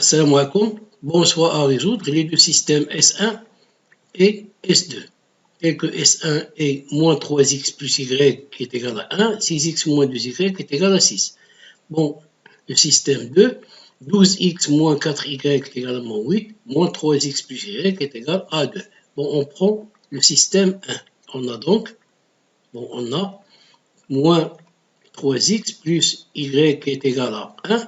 Assalamu alaikum. Bonsoir à résoudre les deux systèmes S1 et S2. Tel que S1 est moins 3x plus y qui est égal à 1, 6x moins 2y qui est égal à 6. Bon, le système 2, 12x moins 4y qui est égal à moins 8, moins 3x plus y qui est égal à 2. Bon, on prend le système 1. On a donc, moins 3x plus y qui est égal à 1,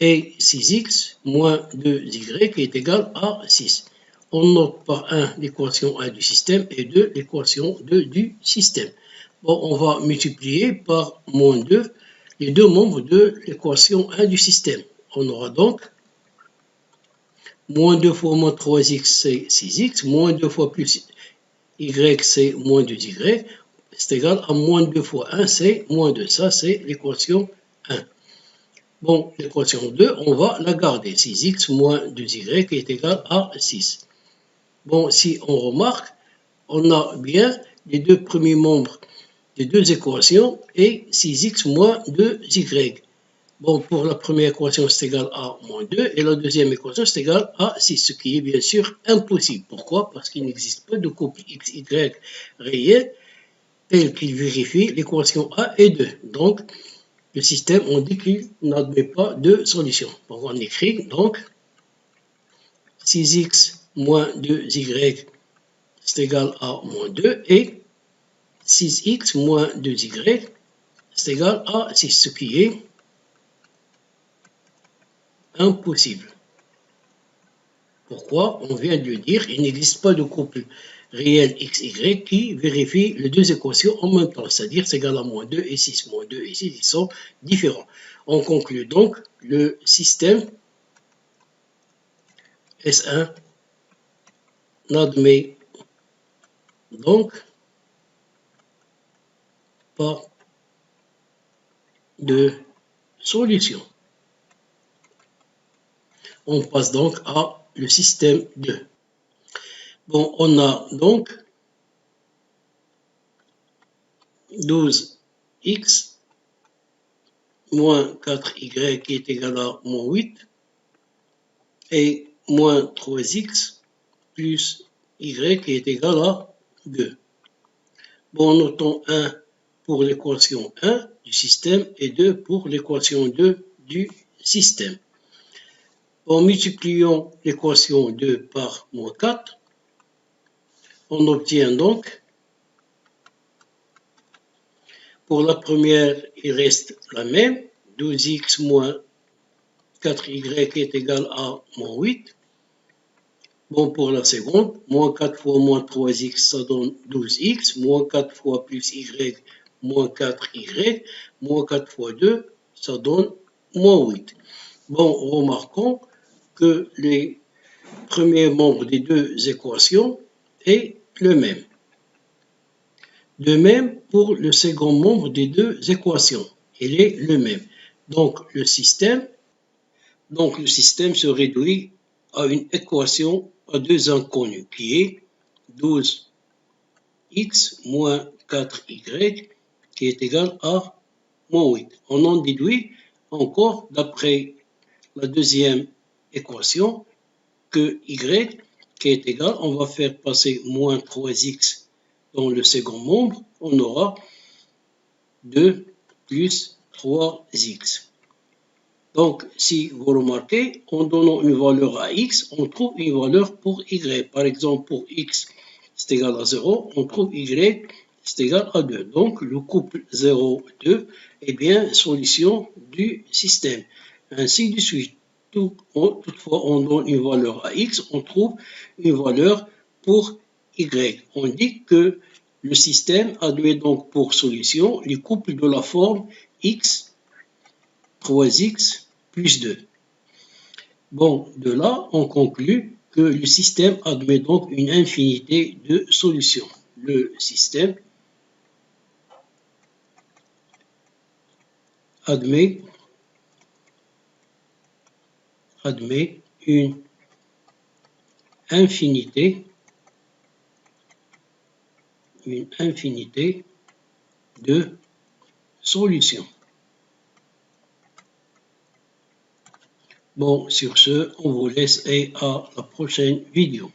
et 6x moins 2y qui est égal à 6. On note par 1 l'équation 1 du système et 2 l'équation 2 du système. Bon, on va multiplier par moins 2 les deux membres de l'équation 1 du système. On aura donc moins 2 fois moins 3x c'est 6x, moins 2 fois plus y c'est moins 2y, c'est égal à moins 2 fois 1 c'est moins 2. Ça c'est l'équation 1. Bon, l'équation 2, on va la garder. 6x moins 2y qui est égal à 6. Bon, si on remarque, on a bien les deux premiers membres des deux équations et 6x moins 2y. Bon, pour la première équation, c'est égal à moins 2 et la deuxième équation, c'est égal à 6, ce qui est bien sûr impossible. Pourquoi? Parce qu'il n'existe pas de couple xy réel tel qu'il vérifie l'équation A et 2. Donc, le système, on dit qu'il n'admet pas de solution. Donc, on écrit donc 6x moins 2y c'est égal à moins 2 et 6x moins 2y c'est égal à 6, ce qui est impossible. Pourquoi? On vient de le dire, il n'existe pas de couple réel xy qui vérifie les deux équations en même temps, c'est-à-dire c'est égal à moins 2 et 6. Moins 2 et 6, ils sont différents. On conclut donc le système S1 n'admet donc pas de solution. On passe donc à le système 2. Bon, on a donc 12x moins 4y qui est égal à moins 8 et moins 3x plus y qui est égal à 2. Bon, notons 1 pour l'équation 1 du système et 2 pour l'équation 2 du système. En multipliant l'équation 2 par moins 4, on obtient donc, pour la première, il reste la même, 12x moins 4y qui est égal à moins 8. Bon, pour la seconde, moins 4 fois moins 3x, ça donne 12x, moins 4 fois plus y, moins 4y, moins 4 fois 2, ça donne moins 8. Bon, remarquons que les premiers membres des deux équations est le même. De même, pour le second membre des deux équations, il est le même. Donc, le système se réduit à une équation à deux inconnus, qui est 12x moins 4y, qui est égal à moins 8. On en déduit encore, d'après la deuxième équation, que y qui est égal, on va faire passer moins 3x dans le second membre, on aura 2 plus 3x. Donc, si vous remarquez, en donnant une valeur à x, on trouve une valeur pour y. Par exemple, pour x, c'est égal à 0, on trouve y, c'est égal à 2. Donc, le couple 0, 2 est bien solution du système. Ainsi de suite. Toutefois, on donne une valeur à x, on trouve une valeur pour y. On dit que le système admet donc pour solution les couples de la forme x, 3x plus 2. Bon, de là, on conclut que le système admet donc une infinité de solutions. Le système admet une infinité de solutions. Bon, sur ce, on vous laisse et à la prochaine vidéo.